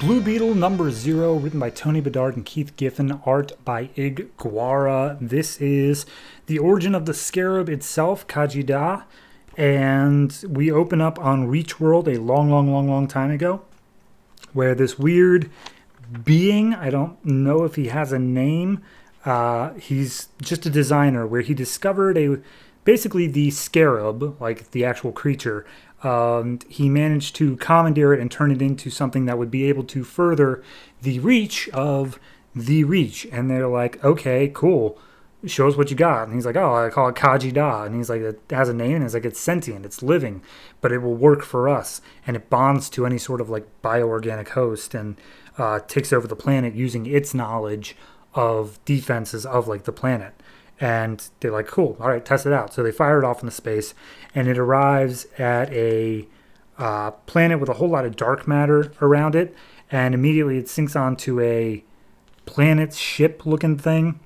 Blue Beetle number 0, written by Tony Bedard and Keith Giffen, art by Ig Guara. This is the origin of the scarab itself, Kajida, and we open up on Reach World a long time ago, where this weird being, I don't know if he has a name, he's just a designer, where he discovered basically the scarab, like the actual creature. He managed to commandeer it and turn it into something that would be able to further the reach of the Reach. And they're like, okay, cool. Show us what you got. And he's like, oh, I call it Kajida. And he's like, it has a name. And it's like, it's sentient. It's living. But it will work for us. And it bonds to any sort of like bioorganic host and takes over the planet using its knowledge of defenses of like the planet. And they're like, cool, all right, test it out. So they fire it off into space, and it arrives at a planet with a whole lot of dark matter around it, and immediately it sinks onto a planet ship-looking thing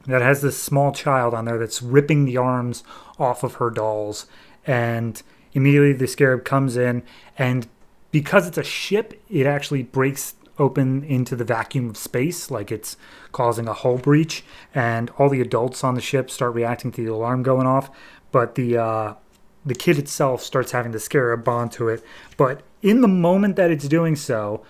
that has this small child on there that's ripping the arms off of her dolls. And immediately the scarab comes in, and because it's a ship, it actually breaks open into the vacuum of space, like it's causing a hull breach, and all the adults on the ship start reacting to the alarm going off, but the kid itself starts having the scarab bond to it. But in the moment that it's doing so,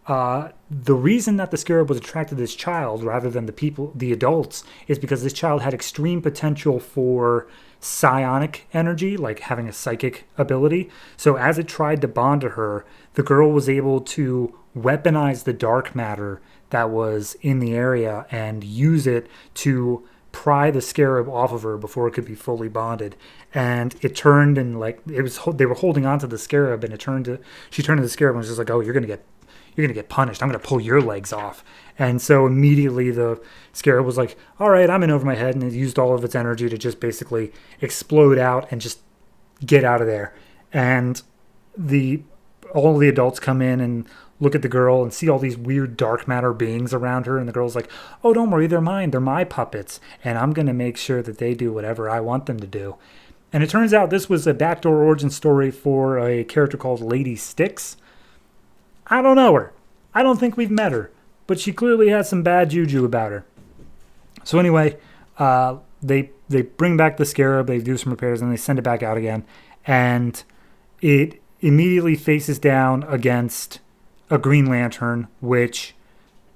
the reason that the scarab was attracted to this child rather than the adults, is because this child had extreme potential for psionic energy, like having a psychic ability. So as it tried to bond to her, the girl was able to weaponize the dark matter that was in the area and use it to pry the scarab off of her before it could be fully bonded. And it turned, and like they were holding on to the scarab, and she turned to the scarab and was just like, oh, you're gonna get punished. I'm gonna pull your legs off. And so immediately the scarab was like, all right, I'm in over my head, and it used all of its energy to just basically explode out and just get out of there. And all the adults come in and look at the girl and see all these weird dark matter beings around her, and the girl's like, oh, don't worry, they're mine, they're my puppets, and I'm gonna make sure that they do whatever I want them to do. And it turns out this was a backdoor origin story for a character called Lady Styx. I don't know her. I don't think we've met her, but she clearly has some bad juju about her. So anyway, they bring back the scarab, they do some repairs, and they send it back out again, and it immediately faces down against a Green Lantern, which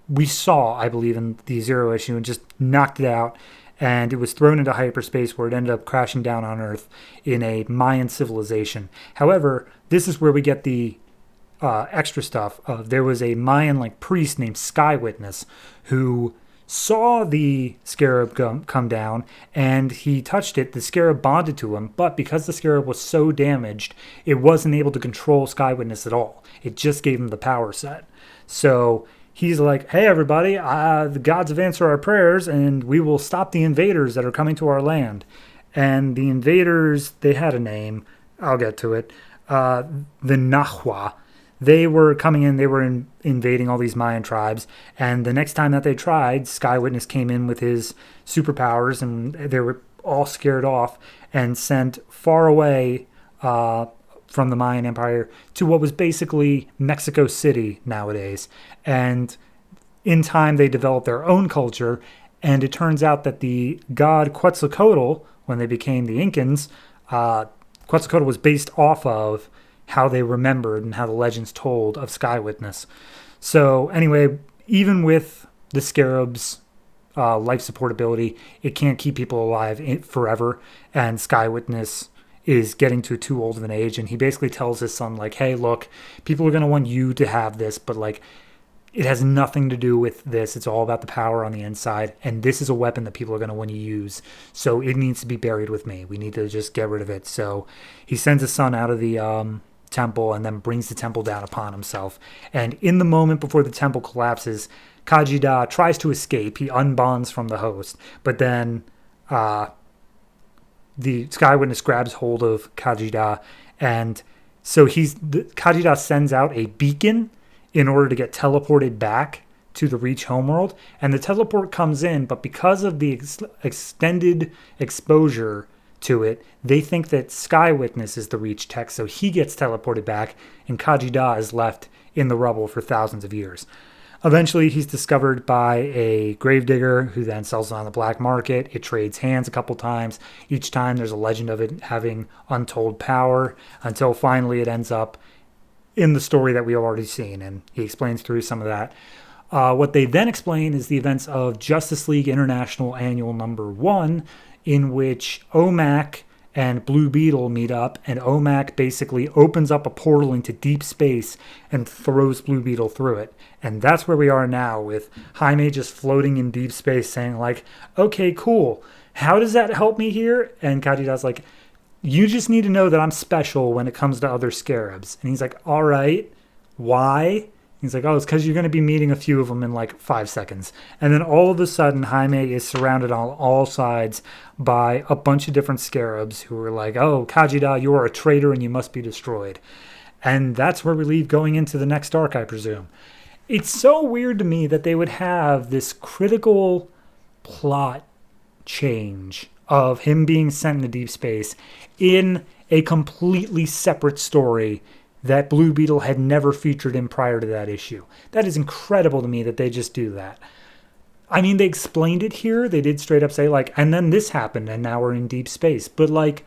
we saw, I believe, in the Zero issue, and just knocked it out. And it was thrown into hyperspace, where it ended up crashing down on Earth in a Mayan civilization. However, this is where we get the extra stuff. There was a Mayan priest named Sky Witness who saw the scarab come down, and he touched it. The scarab bonded to him, but because the scarab was so damaged, it wasn't able to control Sky Witness at all. It just gave him the power set. So he's like, hey, everybody, the gods have answered our prayers, and we will stop the invaders that are coming to our land. And the invaders, they had a name. I'll get to it. The Nahua. They were coming in, they were invading all these Mayan tribes, and the next time that they tried, Sky Witness came in with his superpowers, and they were all scared off and sent far away from the Mayan Empire to what was basically Mexico City nowadays. And in time, they developed their own culture, and it turns out that the god Quetzalcoatl, when they became the Incans, Quetzalcoatl was based off of how they remembered and how the legends told of Sky Witness. So anyway, even with the scarab's life support ability, it can't keep people alive forever. And Sky Witness is getting to too old of an age. And he basically tells his son, hey, look, people are going to want you to have this, but it has nothing to do with this. It's all about the power on the inside. And this is a weapon that people are going to want to use. So it needs to be buried with me. We need to just get rid of it. So he sends his son out of the temple and then brings the temple down upon himself. And in the moment before the temple collapses, Kajida tries to escape. He unbonds from the host, but then the Sky Witness grabs hold of Kajida, and so Kajida sends out a beacon in order to get teleported back to the Reach homeworld, and the teleport comes in, but because of the extended exposure to it, they think that Sky Witness is the Reach tech, so he gets teleported back, and Kajida is left in the rubble for thousands of years. Eventually, he's discovered by a gravedigger who then sells it on the black market. It trades hands a couple times. Each time there's a legend of it having untold power until finally it ends up in the story that we have already seen. And he explains through some of that. What they then explain is the events of Justice League International Annual Number 1, in which OMAC and Blue Beetle meet up, and OMAC basically opens up a portal into deep space and throws Blue Beetle through it. And that's where we are now, with Jaime just floating in deep space saying like, okay, cool. How does that help me here? And Kajida's like, you just need to know that I'm special when it comes to other scarabs. And he's like, all right, why? He's like, oh, it's because you're going to be meeting a few of them in like 5 seconds. And then all of a sudden, Jaime is surrounded on all sides by a bunch of different scarabs who are like, oh, Kajida, you are a traitor and you must be destroyed. And that's where we leave going into the next arc, I presume. It's so weird to me that they would have this critical plot change of him being sent into deep space in a completely separate story that Blue Beetle had never featured in prior to that issue. That is incredible to me that they just do that. I mean, they explained it here. They did straight up say, like, and then this happened, and now we're in deep space. But, like,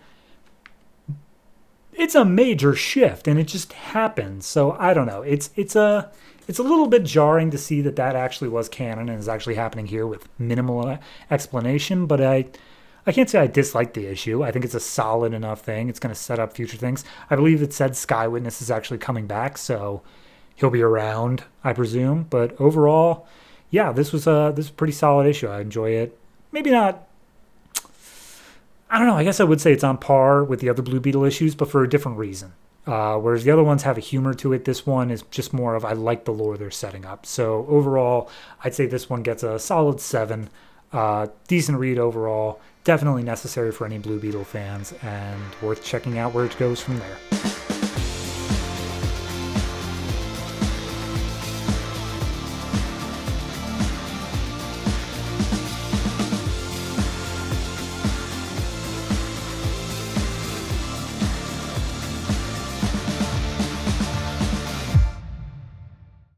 it's a major shift, and it just happened. So, I don't know. It's a little bit jarring to see that actually was canon and is actually happening here with minimal explanation. But I can't say I dislike the issue. I think it's a solid enough thing. It's going to set up future things. I believe it said Sky Witness is actually coming back, so he'll be around, I presume. But overall, yeah, this was a pretty solid issue. I enjoy it. Maybe not. I don't know. I guess I would say it's on par with the other Blue Beetle issues, but for a different reason. Whereas the other ones have a humor to it, this one is just more of I like the lore they're setting up. So overall, I'd say this one gets a solid 7. Decent read overall. Definitely necessary for any Blue Beetle fans and worth checking out where it goes from there.